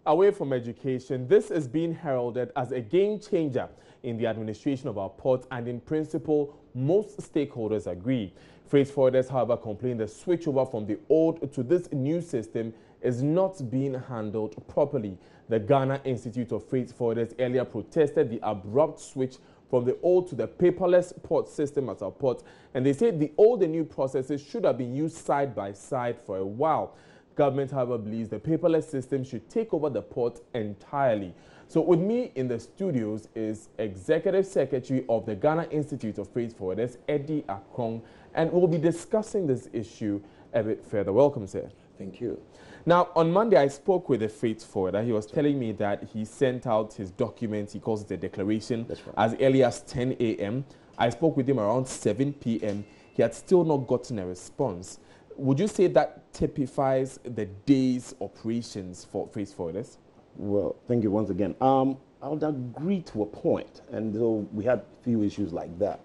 Away from education, this is being heralded as a game changer in the administration of our ports, and in principle, most stakeholders agree. Freight forwarders, however, complain the switchover from the old to this new system is not being handled properly. The Ghana Institute of Freight Forwarders earlier protested the abrupt switch from the old to the paperless port system at our ports, and they said the old and new processes should have been used side by side for a while. Government, however, believes the paperless system should take over the port entirely. So with me in the studios is Executive Secretary of the Ghana Institute of Freight Forwarders, Eddie Akron, and we'll be discussing this issue a bit further. Welcome, sir. Thank you. Now, on Monday, I spoke with a freight forwarder. He was telling me that he sent out his documents, he calls it a declaration, as early as 10 a.m. I spoke with him around 7 p.m. He had still not gotten a response. Would you say that typifies the day's operations for freight forwarders? Well, thank you once again. I would agree to a point, and so we had a few issues like that.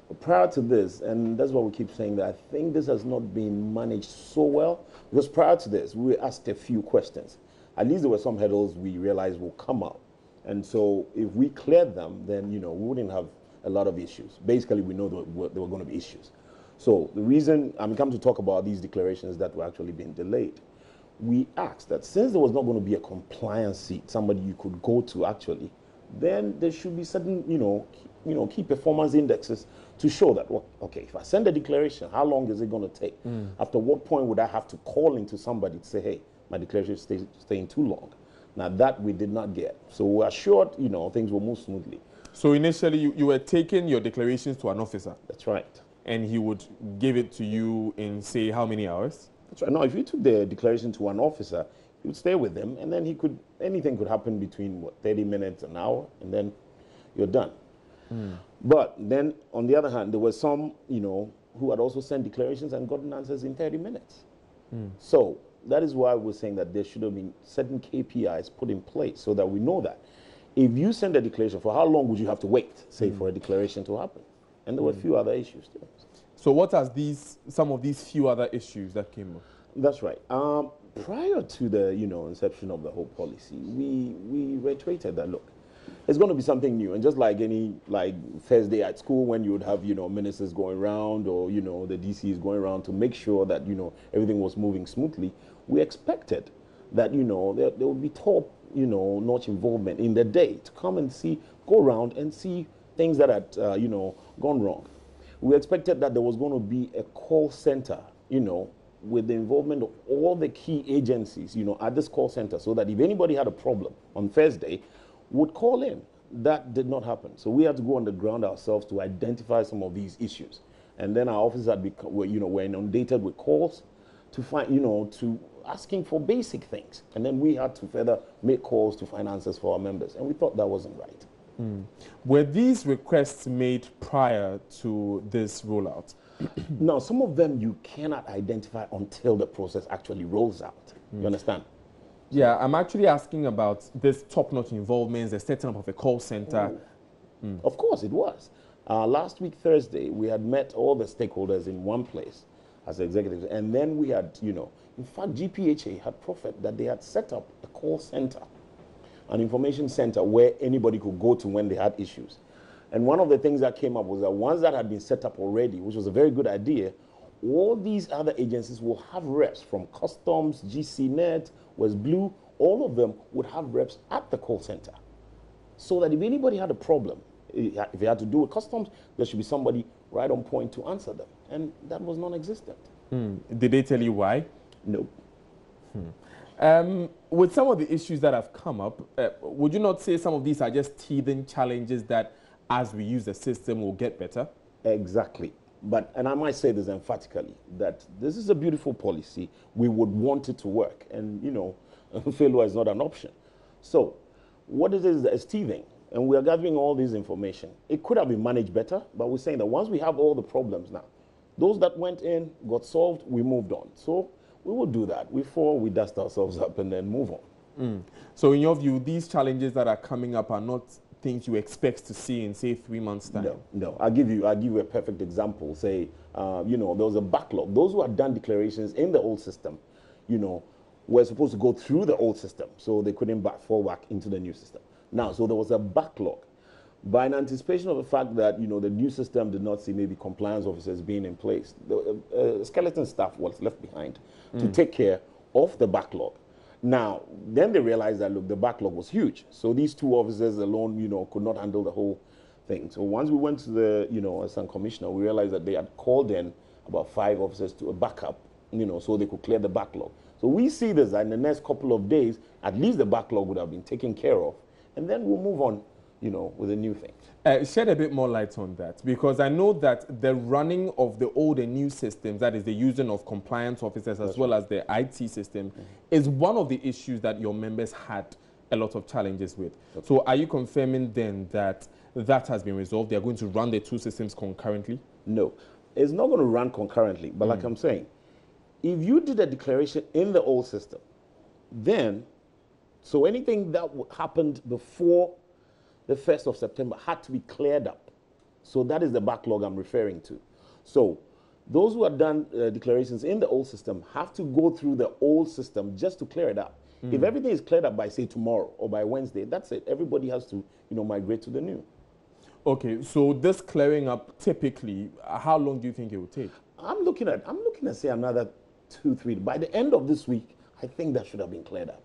But prior to this, and that's why we keep saying that I think this has not been managed so well, because prior to this, we were asked a few questions. At least there were some hurdles we realized will come up. And so if we cleared them, then, we wouldn't have a lot of issues. Basically, we know that there were going to be issues. So the reason I'm come to talk about these declarations that were actually being delayed, we asked that since there was not going to be a compliance seat, somebody you could go to actually, then there should be certain, key performance indexes to show that, well, okay, if I send a declaration, how long is it going to take? After what point would I have to call into somebody to say, hey, my declaration is staying too long? Now that we did not get. So we are sure, things will move smoothly. So initially you were taking your declarations to an officer? That's right. And he would give it to you in, say, how many hours? That's right. No, if you took the declaration to an officer, he would stay with them, and then anything could happen between, 30 minutes, an hour, and then you're done. But then, on the other hand, there were some, who had also sent declarations and gotten answers in 30 minutes. So that is why we're saying that there should have been certain KPIs put in place so that we know that. If you send a declaration, for how long would you have to wait, say, for a declaration to happen? And there were a few other issues too. So what are some of these few other issues that came up? That's right. Prior to the inception of the whole policy, we reiterated that, look, it's going to be something new. And just like any first day at school when you would have ministers going around, or the DCs going around to make sure that everything was moving smoothly, we expected that there would be top notch involvement in the day to come and go around and see things that had gone wrong. We expected that there was going to be a call center, with the involvement of all the key agencies, at this call center, so that if anybody had a problem on Thursday, would call in. That did not happen. So we had to go on the ground ourselves to identify some of these issues. And then our officers were inundated with calls to find, to asking for basic things. And then we had to further make calls to find answers for our members. And we thought that wasn't right. Were these requests made prior to this rollout? No, some of them you cannot identify until the process actually rolls out. You understand? Yeah, I'm actually asking about this top-notch involvement, the setting up of a call center. Of course it was. Last week, Thursday, we had met all the stakeholders in one place as executives. And then we had, in fact, GPHA had proffered that they had set up a call center, an information center where anybody could go to when they had issues. And one of the things that came up was that once that had been set up already, which was a very good idea, all these other agencies will have reps from Customs, GCNet, West Blue, all of them would have reps at the call center. So that if anybody had a problem, if it had to do with Customs, there should be somebody right on point to answer them. And that was non-existent. Did they tell you why? No. With some of the issues that have come up, would you not say some of these are just teething challenges that as we use the system will get better? Exactly. And I might say this emphatically, that this is a beautiful policy. We would want it to work. And, failure is not an option. So what it is teething. And we are gathering all this information. It could have been managed better, but we're saying that once we have all the problems now, those that went in, got solved, we moved on. So we will do that before we dust ourselves up and then move on. So in your view, these challenges that are coming up are not things you expect to see in, say, 3 months' time? No. I'll give you a perfect example. Say, there was a backlog. Those who had done declarations in the old system, were supposed to go through the old system, so they couldn't fall back into the new system. Now, so there was a backlog. By an anticipation of the fact that, the new system did not see maybe compliance officers being in place, the skeleton staff was left behind to take care of the backlog. Now, then they realized that, look, the backlog was huge. So these two officers alone, could not handle the whole thing. So once we went to the, Assistant Commissioner, we realized that they had called in about 5 officers to a backup, so they could clear the backlog. So we see this that in the next couple of days, at least the backlog would have been taken care of. And then we'll move on, with a new thing. Shed a bit more light on that, because I know that the running of the old and new systems, that is the using of compliance officers as well as the IT system, is one of the issues that your members had a lot of challenges with. So are you confirming then that that has been resolved? They are going to run the two systems concurrently? No, it's not going to run concurrently. But like I'm saying, if you did a declaration in the old system, then, so anything that happened before the 1st of September had to be cleared up. So that is the backlog I'm referring to. So those who have done declarations in the old system have to go through the old system just to clear it up. If everything is cleared up by, say, tomorrow or by Wednesday, that's it. Everybody has to, migrate to the new. Okay, so this clearing up, typically, how long do you think it will take? I'm looking at, say, another 2-3. By the end of this week, I think that should have been cleared up.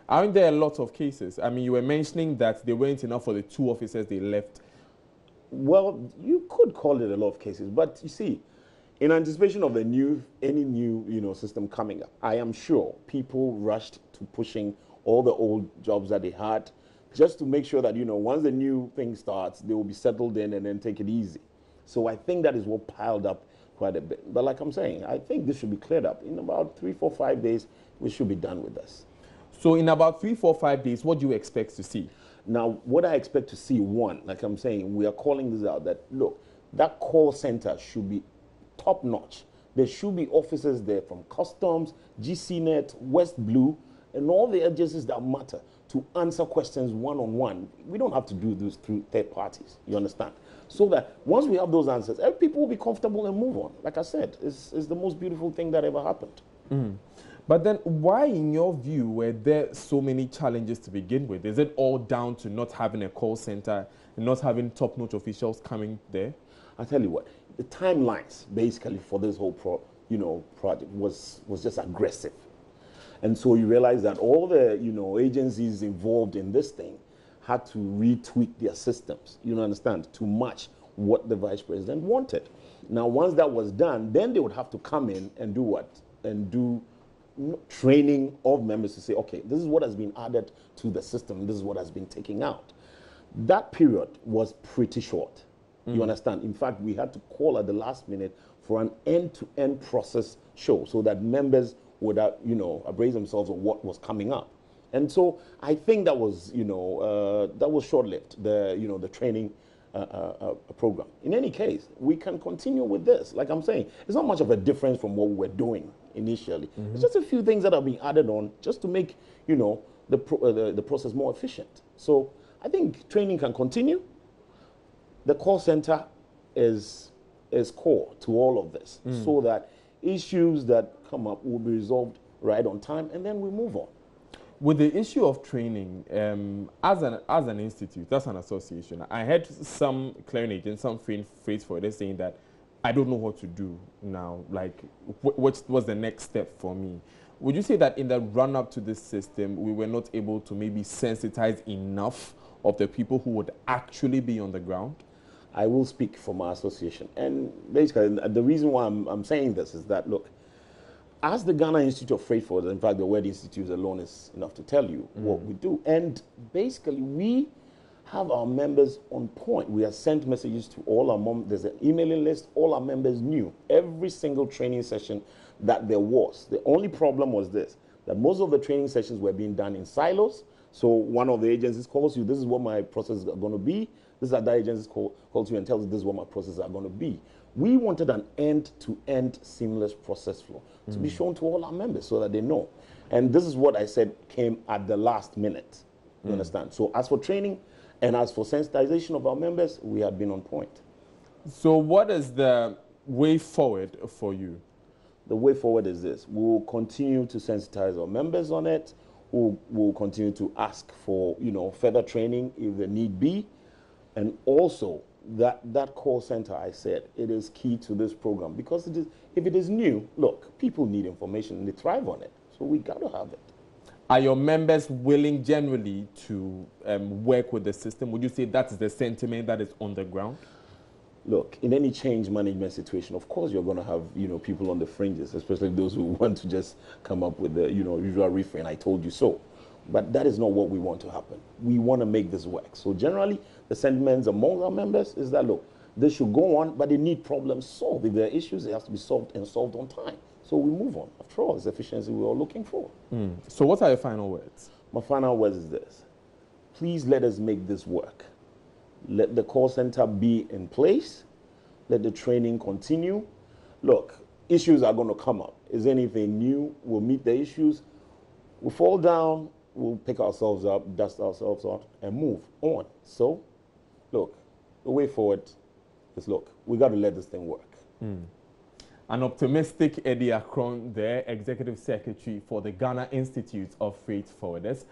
Aren't there a lot of cases? I mean, you were mentioning that they weren't enough for the 2 officers they left. Well, you could call it a lot of cases, but you see, in anticipation of any new, system coming up, I am sure people rushed to pushing all the old jobs that they had just to make sure that, once the new thing starts, they will be settled in and then take it easy. So I think that is what piled up quite a bit. But like I'm saying, I think this should be cleared up. In about 3, 4, 5 days, we should be done with this. So in about 3, 4, 5 days, what do you expect to see? Now, what I expect to see, one, like I'm saying, we are calling this out, that, look, that call center should be top-notch. There should be officers there from Customs, GCNet, West Blue, and all the agencies that matter to answer questions one-on-one. We don't have to do this through third parties, you understand? So that once we have those answers, people will be comfortable and move on. Like I said, it's the most beautiful thing that ever happened. But then why, in your view, were there so many challenges to begin with? Is it all down to not having a call center and not having top-notch officials coming there? I'll tell you what, the timelines basically for this whole project was just aggressive. And so you realize that all the agencies involved in this thing had to retweak their systems, understand, to match what the vice president wanted. Now, once that was done, then they would have to come in and do what? And do training of members to say, okay, this is what has been added to the system, this is what has been taken out. That period was pretty short. You understand? In fact, we had to call at the last minute for an end-to-end process show so that members would, appraise themselves of what was coming up. And so I think that was, that was short-lived, the training program. In any case, we can continue with this. Like I'm saying, it's not much of a difference from what we were doing initially. It's just a few things that are being added on just to make, the process more efficient. So I think training can continue. The call center is core to all of this, so that issues that come up will be resolved right on time, and then we move on. With the issue of training, as an institute, as an association, I had some clearing agents, some phrase for it, saying that I don't know what to do now. Like, what was the next step for me? Would you say that in the run-up to this system, we were not able to maybe sensitize enough of the people who would actually be on the ground? I will speak for my association. And basically, the reason why I'm saying this is that, look, as the Ghana Institute of Freight Forwarders, in fact, the Word Institute alone is enough to tell you what we do. And basically, we have our members on point. We have sent messages to all our members. There's an emailing list. All our members knew every single training session that there was. The only problem was this, that most of the training sessions were being done in silos. So one of the agencies calls you, this is what my processes are going to be. This is other agencies calls you and tells you this is what my processes are going to be. We wanted an end-to-end seamless process flow to be shown to all our members so that they know. And this is what I said came at the last minute. You understand? So as for training and as for sensitization of our members, we have been on point. So what is the way forward for you? The way forward is this. We'll continue to sensitize our members on it. We'll continue to ask for, further training if the need be. And also, that call center, I said, it is key to this program because if it is new, look, people need information and they thrive on it. So we got to have it. Are your members willing generally to work with the system? Would you say that is the sentiment that is on the ground? Look, in any change management situation, of course you're going to have, people on the fringes, especially those who want to just come up with the, usual refrain, I told you so. But that is not what we want to happen. We want to make this work. So generally, the sentiments among our members is that, look, this should go on, but they need problems solved. If there are issues, it has to be solved and solved on time. So we move on. After all, it's efficiency we're all looking for. So what are your final words? My final words is this. Please let us make this work. Let the call center be in place. Let the training continue. Look, issues are going to come up. Is anything new? We'll meet the issues. We'll fall down. We'll pick ourselves up, dust ourselves off, and move on. So, look, the way forward is, look, we got to let this thing work. An optimistic Eddie Akron, the Executive Secretary for the Ghana Institute of Freight Forwarders.